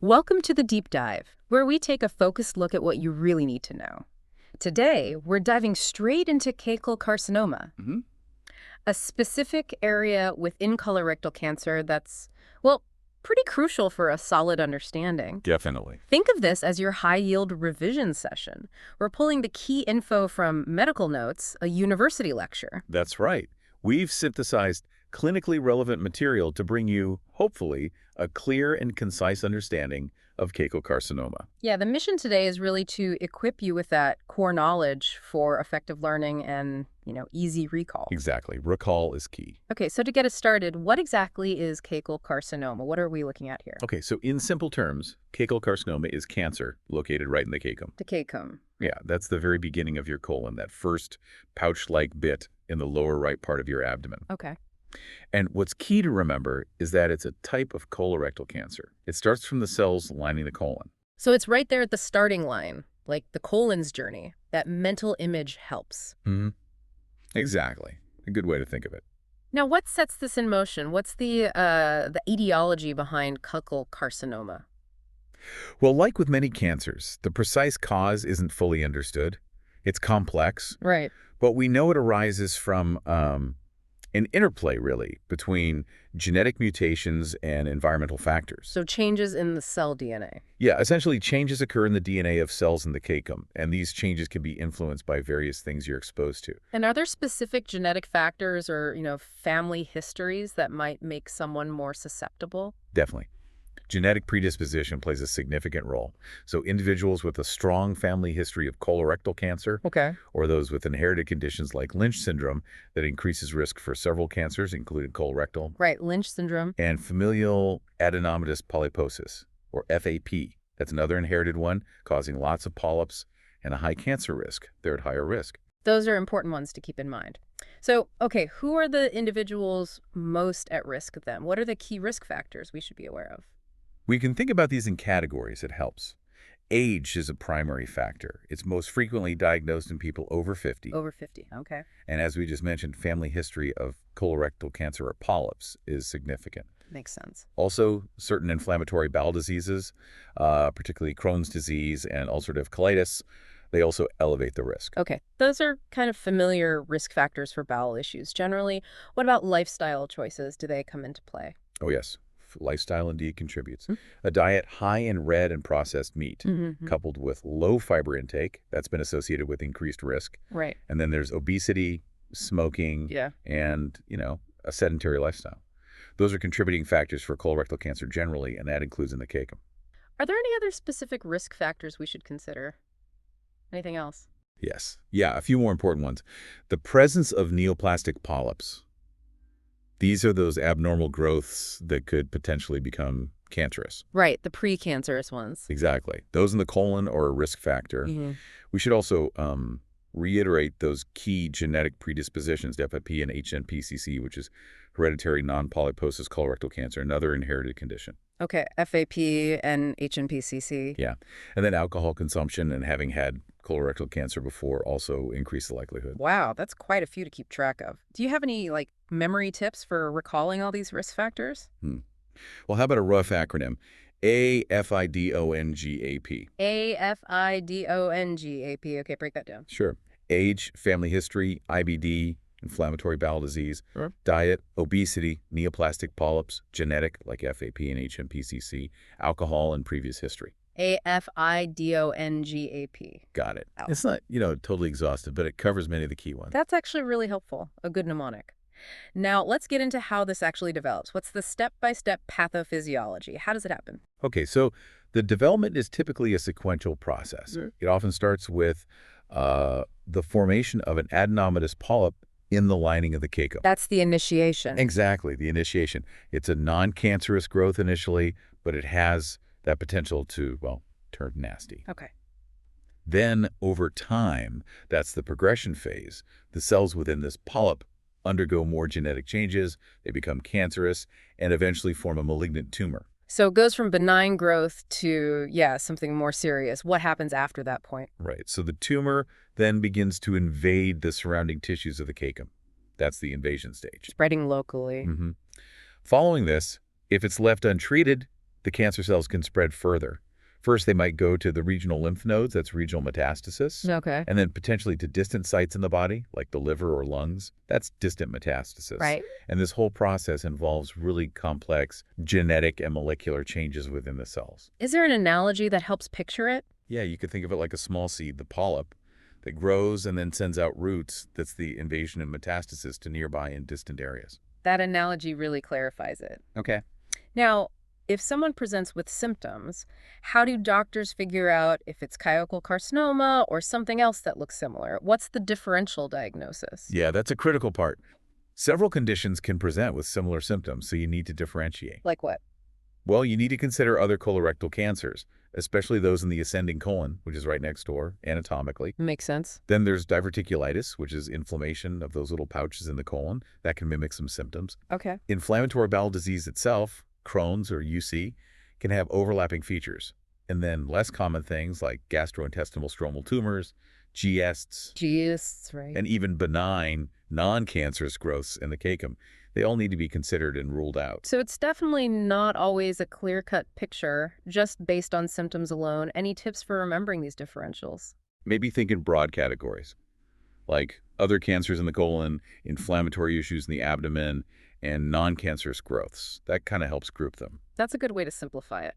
Welcome to the Deep Dive, where we take a focused look at what you really need to know. Today, we're diving straight into Caecal carcinoma, hmm a specific area within colorectal cancer that's, well, pretty crucial for a solid understanding. Definitely. Think of this as your high-yield revision session. We're pulling the key info from medical notes, a university lecture. That's right. We've synthesized clinically relevant material to bring you, hopefully, a clear and concise understanding of Caecal carcinoma. Yeah, the mission today is really to equip you with that core knowledge for effective learning and, easy recall. Exactly. Recall is key. Okay, so to get us started, what exactly is Caecal carcinoma? What are we looking at here? Okay, so in simple terms, Caecal carcinoma is cancer located right in the caecum. The caecum. Yeah, that's the very beginning of your colon, that first pouch-like bit in the lower right part of your abdomen. Okay. And what's key to remember is that it's a type of colorectal cancer. It starts from the cells lining the colon. So it's right there at the starting line, like the colon's journey. That mental image helps. Exactly. A good way to think of it. Now, what sets this in motion? What's the etiology behind Caecal carcinoma? Well, like with many cancers, the precise cause isn't fully understood. It's complex, Right. but we know it arises from an interplay, really, between genetic mutations and environmental factors. So changes in the cell DNA. Yeah, essentially changes occur in the DNA of cells in the caecum, and these changes can be influenced by various things you're exposed to. And are there specific genetic factors or, family histories that might make someone more susceptible? Definitely. Genetic predisposition plays a significant role. So individuals with a strong family history of colorectal cancer Okay. or those with inherited conditions like Lynch syndrome that increases risk for several cancers, including colorectal, Right, Lynch syndrome. and familial adenomatous polyposis, or FAP. That's another inherited one, causing lots of polyps and a high cancer risk. They're at higher risk. Those are important ones to keep in mind. So, okay, who are the individuals most at risk then? What are the key risk factors we should be aware of? We can think about these in categories. It helps. Age is a primary factor. It's most frequently diagnosed in people over 50. Over 50, okay. And as we just mentioned, family history of colorectal cancer or polyps is significant. Makes sense. Also, certain inflammatory bowel diseases, particularly Crohn's disease and ulcerative colitis, they also elevate the risk. Okay, those are kind of familiar risk factors for bowel issues. Generally, what about lifestyle choices? Do they come into play? Oh, yes. Lifestyle indeed contributes. Mm. A diet high in red and processed meat, Mm-hmm. coupled with low fiber intake, that's been associated with increased risk. Right. And then there's obesity, smoking, Yeah. and, a sedentary lifestyle. Those are contributing factors for colorectal cancer generally, and that includes in the caecum. Are there any other specific risk factors we should consider? Anything else? Yes. Yeah, a few more important ones. The presence of neoplastic polyps. These are those abnormal growths that could potentially become cancerous. Right, the precancerous ones. Exactly. Those in the colon are a risk factor. Mm-hmm. We should also reiterate those key genetic predispositions, FAP and HNPCC, which is hereditary non-polyposis colorectal cancer, another inherited condition. Okay, FAP and HNPCC. Yeah. And then alcohol consumption and having had colorectal cancer before also increase the likelihood. Wow, that's quite a few to keep track of. Do you have any, memory tips for recalling all these risk factors? Well, how about a rough acronym? AFIDONGAP. AFIDONGAP. Okay, break that down. Sure. Age, family history, IBD, inflammatory bowel disease, Sure. diet, obesity, neoplastic polyps, genetic, like FAP and HNPCC, alcohol, and previous history. AFIDONGAP. Got it. Wow. It's not, totally exhaustive, but it covers many of the key ones. That's actually really helpful. A good mnemonic. Now, let's get into how this actually develops. What's the step-by-step pathophysiology? How does it happen? Okay, so the development is typically a sequential process. It often starts with the formation of an adenomatous polyp in the lining of the caecum. That's the initiation. Exactly, the initiation. It's a non-cancerous growth initially, but it has that potential to, well, turn nasty. Okay. Then, over time, that's the progression phase. The cells within this polyp undergo more genetic changes, they become cancerous, and eventually form a malignant tumor. So it goes from benign growth to, something more serious. What happens after that point? Right. So the tumor then begins to invade the surrounding tissues of the caecum. That's the invasion stage. Spreading locally. Following this, if it's left untreated, the cancer cells can spread further. First, they might go to the regional lymph nodes, that's regional metastasis, Okay. and then potentially to distant sites in the body, like the liver or lungs, that's distant metastasis. Right. And this whole process involves really complex genetic and molecular changes within the cells. Is there an analogy that helps picture it? Yeah, you could think of it like a small seed, the polyp, that grows and then sends out roots. That's the invasion and metastasis to nearby and distant areas. That analogy really clarifies it. Okay. Now, if someone presents with symptoms, how do doctors figure out if it's Caecal carcinoma or something else that looks similar? What's the differential diagnosis? Yeah, that's a critical part. Several conditions can present with similar symptoms, so you need to differentiate. Like what? Well, you need to consider other colorectal cancers, especially those in the ascending colon, which is right next door, anatomically. Makes sense. Then there's diverticulitis, which is inflammation of those little pouches in the colon. That can mimic some symptoms. Okay. Inflammatory bowel disease itself, Crohn's or UC, can have overlapping features. And then less common things like gastrointestinal stromal tumors, GSTs, GISTs, right? and even benign, non-cancerous growths in the caecum. They all need to be considered and ruled out. So it's definitely not always a clear-cut picture, just based on symptoms alone. Any tips for remembering these differentials? Maybe think in broad categories, like other cancers in the colon, inflammatory issues in the abdomen, and non-cancerous growths. That kind of helps group them. That's a good way to simplify it.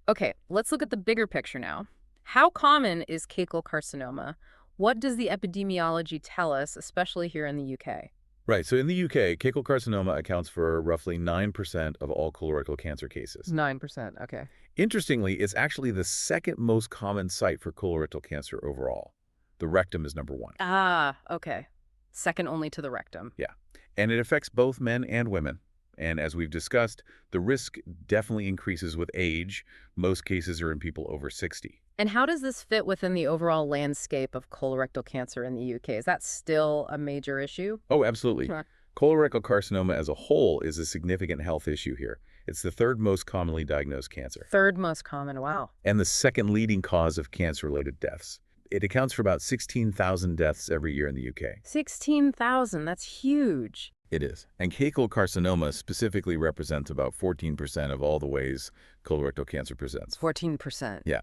Okay, let's look at the bigger picture now. How common is Caecal carcinoma? What does the epidemiology tell us, especially here in the UK? Right, so in the UK, caecal carcinoma accounts for roughly 9% of all colorectal cancer cases. 9%, okay. Interestingly, it's actually the second most common site for colorectal cancer overall. The rectum is number one. Ah, okay. Second only to the rectum. Yeah, and it affects both men and women. And as we've discussed, the risk definitely increases with age. Most cases are in people over 60. And how does this fit within the overall landscape of colorectal cancer in the UK? Is that still a major issue? Oh, absolutely. Sure. Colorectal carcinoma as a whole is a significant health issue here. It's the third most commonly diagnosed cancer. Third most common, wow. And the second leading cause of cancer-related deaths. It accounts for about 16,000 deaths every year in the UK. 16,000, that's huge. It is. And caecal carcinoma specifically represents about 14% of all the ways colorectal cancer presents. 14%. Yeah.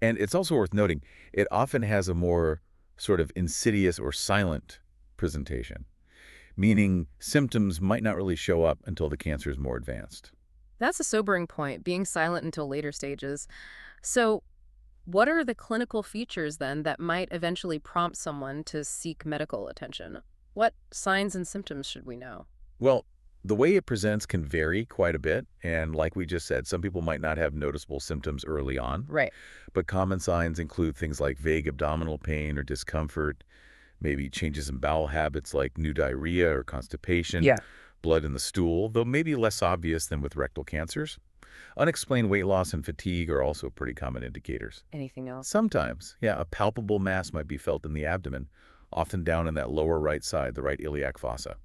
And it's also worth noting, it often has a more sort of insidious or silent presentation, meaning symptoms might not really show up until the cancer is more advanced. That's a sobering point, being silent until later stages. So what are the clinical features then that might eventually prompt someone to seek medical attention? What signs and symptoms should we know? Well, the way it presents can vary quite a bit, and like we just said, some people might not have noticeable symptoms early on. Right. But common signs include things like vague abdominal pain or discomfort, maybe changes in bowel habits like new diarrhea or constipation, Yeah. blood in the stool, though maybe less obvious than with rectal cancers. Unexplained weight loss and fatigue are also pretty common indicators. Anything else? Sometimes, yeah, a palpable mass might be felt in the abdomen, often down in that lower right side, the right iliac fossa.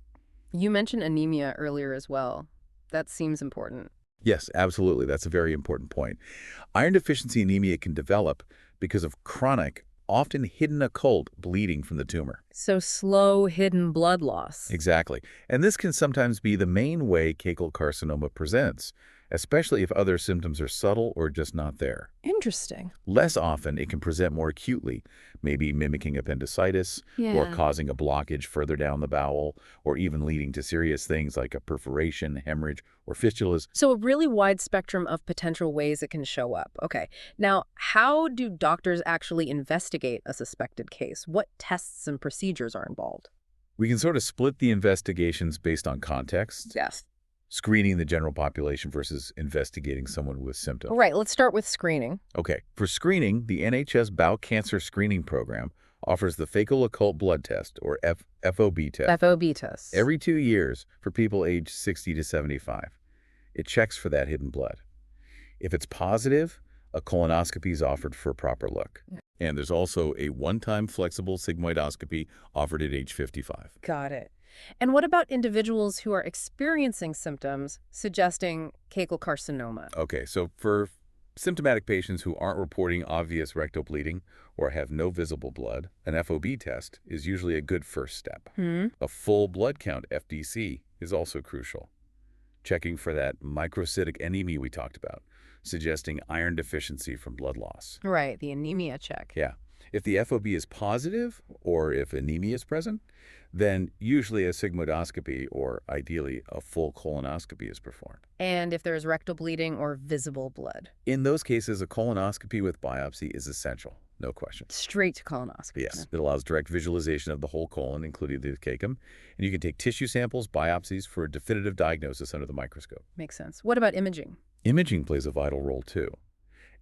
You mentioned anemia earlier as well. That seems important. Yes, absolutely. That's a very important point. Iron deficiency anemia can develop because of chronic, often hidden occult bleeding from the tumor. So slow, hidden blood loss. Exactly. And this can sometimes be the main way caecal carcinoma presents, especially if other symptoms are subtle or just not there. Interesting. Less often, it can present more acutely, maybe mimicking appendicitis or causing a blockage further down the bowel, or even leading to serious things like a perforation, hemorrhage, or fistulas. So a really wide spectrum of potential ways it can show up. Okay. Now, how do doctors actually investigate a suspected case? What tests and procedures are involved? We can sort of split the investigations based on context. Yes. Screening the general population versus investigating someone with symptoms. All right, let's start with screening. Okay, for screening, the NHS Bowel Cancer Screening Program offers the fecal occult blood test, or FOB test, FOB test. every 2 years for people aged 60 to 75. It checks for that hidden blood. If it's positive, a colonoscopy is offered for a proper look. And there's also a one-time flexible sigmoidoscopy offered at age 55. Got it. And what about individuals who are experiencing symptoms suggesting caecal carcinoma? Okay, so for symptomatic patients who aren't reporting obvious rectal bleeding or have no visible blood, an FOB test is usually a good first step. A full blood count, FDC, is also crucial. checking for that microcytic anemia we talked about, suggesting iron deficiency from blood loss. Right, the anemia check. Yeah. If the FOB is positive or if anemia is present, then usually a sigmoidoscopy or ideally a full colonoscopy is performed. And if there's rectal bleeding or visible blood. In those cases, a colonoscopy with biopsy is essential, no question. Straight to colonoscopy. Yes, it allows direct visualization of the whole colon, including the caecum, and you can take tissue samples, biopsies for a definitive diagnosis under the microscope. Makes sense. What about imaging? Imaging plays a vital role too.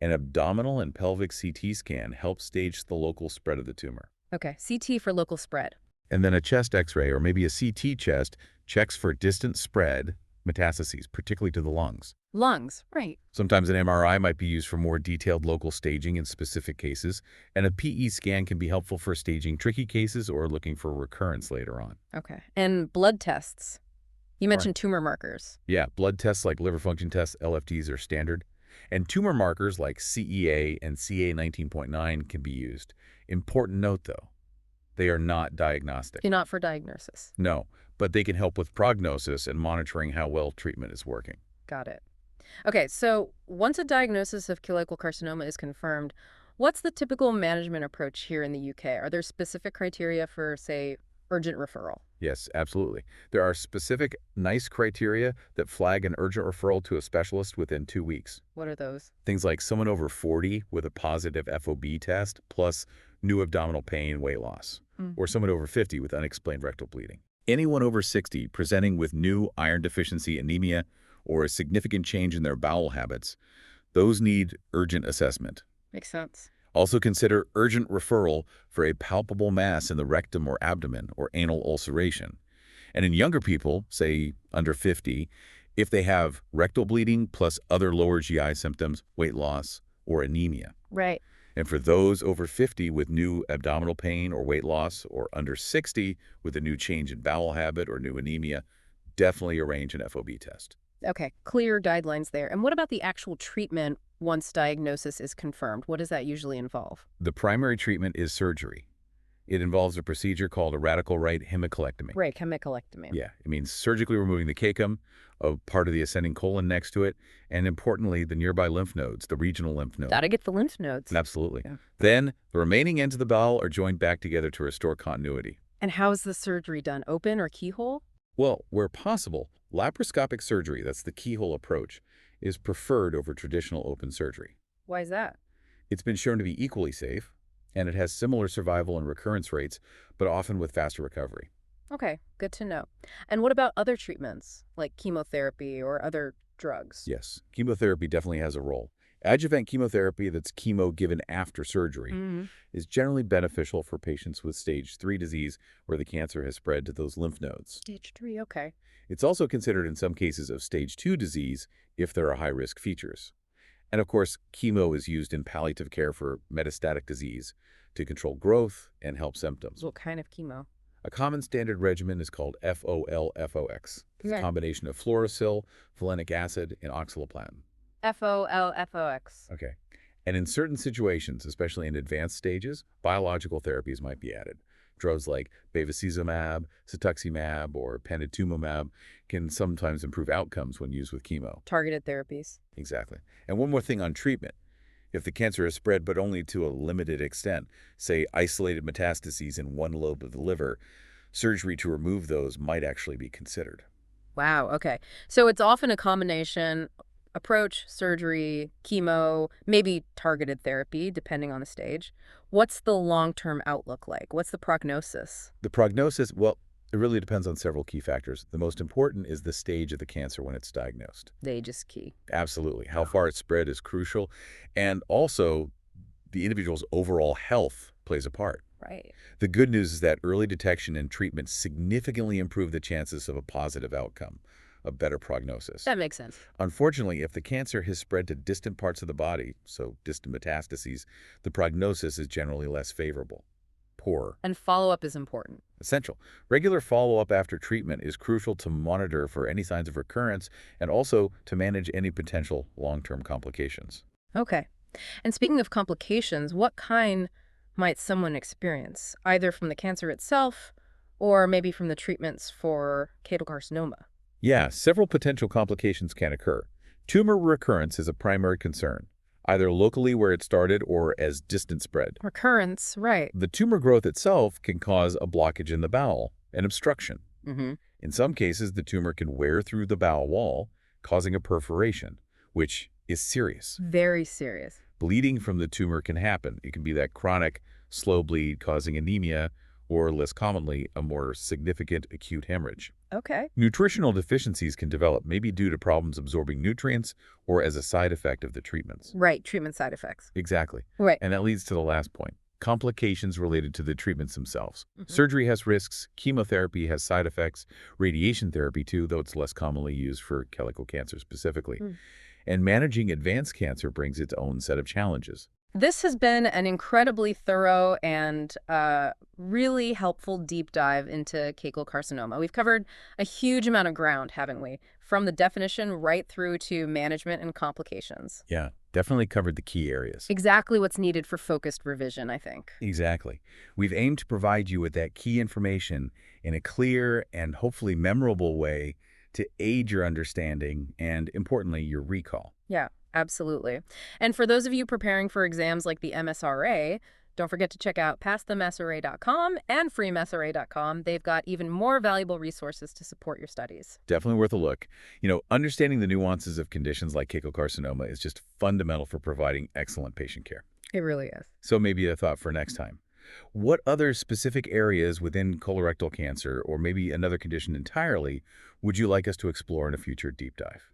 An abdominal and pelvic CT scan helps stage the local spread of the tumor. Okay, CT for local spread. And then a chest x-ray or maybe a CT chest checks for distant spread metastases, particularly to the lungs. Lungs, right. Sometimes an MRI might be used for more detailed local staging in specific cases, and a PE scan can be helpful for staging tricky cases or looking for recurrence later on. Okay. And blood tests. You mentioned tumor markers. Yeah, blood tests like liver function tests, LFTs, are standard. And tumor markers like CEA and CA19.9 can be used. Important note, though, they are not diagnostic. They're not for diagnosis. No, but they can help with prognosis and monitoring how well treatment is working. Got it. Okay, so once a diagnosis of caecal carcinoma is confirmed, what's the typical management approach here in the UK? Are there specific criteria for, say, urgent referral? Yes, absolutely. There are specific NICE criteria that flag an urgent referral to a specialist within 2 weeks. What are those? Things like someone over 40 with a positive FOB test plus new abdominal pain, weight loss, or someone over 50 with unexplained rectal bleeding. Anyone over 60 presenting with new iron deficiency anemia or a significant change in their bowel habits, those need urgent assessment. Makes sense. Also consider urgent referral for a palpable mass in the rectum or abdomen or anal ulceration. And in younger people, say under 50, if they have rectal bleeding plus other lower GI symptoms, weight loss, or anemia. Right. And for those over 50 with new abdominal pain or weight loss, or under 60 with a new change in bowel habit or new anemia, definitely arrange an FOB test. Okay, clear guidelines there. And what about the actual treatment once diagnosis is confirmed? What does that usually involve? The primary treatment is surgery. It involves a procedure called a radical right hemicolectomy. Right, hemicolectomy. Yeah, it means surgically removing the caecum, a part of the ascending colon next to it, and importantly, the nearby lymph nodes, the regional lymph nodes. Gotta get the lymph nodes. Absolutely. Yeah. Then, the remaining ends of the bowel are joined back together to restore continuity. And how is the surgery done? Open or keyhole? Well, where possible, laparoscopic surgery, that's the keyhole approach, is preferred over traditional open surgery. Why is that? It's been shown to be equally safe, and it has similar survival and recurrence rates, but often with faster recovery. Okay, good to know. And what about other treatments, like chemotherapy or other drugs? Yes, chemotherapy definitely has a role. Adjuvant chemotherapy, that's chemo given after surgery, is generally beneficial for patients with stage 3 disease where the cancer has spread to those lymph nodes. Stage 3, okay. It's also considered in some cases of stage 2 disease if there are high-risk features. And of course, chemo is used in palliative care for metastatic disease to control growth and help symptoms. What kind of chemo? A common standard regimen is called FOL-FOX. It's a Okay. combination of fluorouracil, folinic acid, and oxaliplatin. FOLFOX. Okay. And in certain situations, especially in advanced stages, biological therapies might be added. Drugs like bevacizumab, cetuximab, or panitumumab can sometimes improve outcomes when used with chemo. Targeted therapies. Exactly. And one more thing on treatment. If the cancer is spread but only to a limited extent, say isolated metastases in one lobe of the liver, surgery to remove those might actually be considered. Wow, okay. So it's often a combination approach, surgery, chemo, maybe targeted therapy, depending on the stage. What's the long-term outlook like? What's the prognosis? The prognosis, well, it really depends on several key factors. The most important is the stage of the cancer when it's diagnosed. The age is key. Absolutely. How far it's spread is crucial. And also, the individual's overall health plays a part. Right. The good news is that early detection and treatment significantly improve the chances of a positive outcome, a better prognosis. That makes sense. Unfortunately, if the cancer has spread to distant parts of the body, so distant metastases, the prognosis is generally less favorable. Poorer. And follow-up is important. Essential. Regular follow-up after treatment is crucial to monitor for any signs of recurrence and also to manage any potential long-term complications. Okay. And speaking of complications, what kind might someone experience, either from the cancer itself or maybe from the treatments for caecal carcinoma? Yeah, several potential complications can occur. Tumor recurrence is a primary concern, either locally where it started or as distant spread. Recurrence, right. The tumor growth itself can cause a blockage in the bowel, an obstruction. Mm-hmm. In some cases, the tumor can wear through the bowel wall, causing a perforation, which is serious. Very serious. Bleeding from the tumor can happen. It can be that chronic, slow bleed causing anemia, or less commonly, a more significant acute hemorrhage. Okay. Nutritional deficiencies can develop, maybe due to problems absorbing nutrients or as a side effect of the treatments. Right, treatment side effects. Exactly. Right. And that leads to the last point. Complications related to the treatments themselves. Mhm. Surgery has risks, chemotherapy has side effects, radiation therapy too, though it's less commonly used for colorectal cancer specifically. Mm. And managing advanced cancer brings its own set of challenges. This has been an incredibly thorough and really helpful deep dive into Caecal carcinoma. We've covered a huge amount of ground, haven't we? From the definition right through to management and complications. Yeah, definitely covered the key areas. Exactly what's needed for focused revision, I think. Exactly. We've aimed to provide you with that key information in a clear and hopefully memorable way to aid your understanding and, importantly, your recall. Yeah, absolutely. And for those of you preparing for exams like the MSRA, don't forget to check out passthemsra.com and freemsra.com. They've got even more valuable resources to support your studies. Definitely worth a look. Understanding the nuances of conditions like caecal carcinoma is just fundamental for providing excellent patient care. It really is. So maybe a thought for next time. What other specific areas within colorectal cancer, or maybe another condition entirely, would you like us to explore in a future deep dive?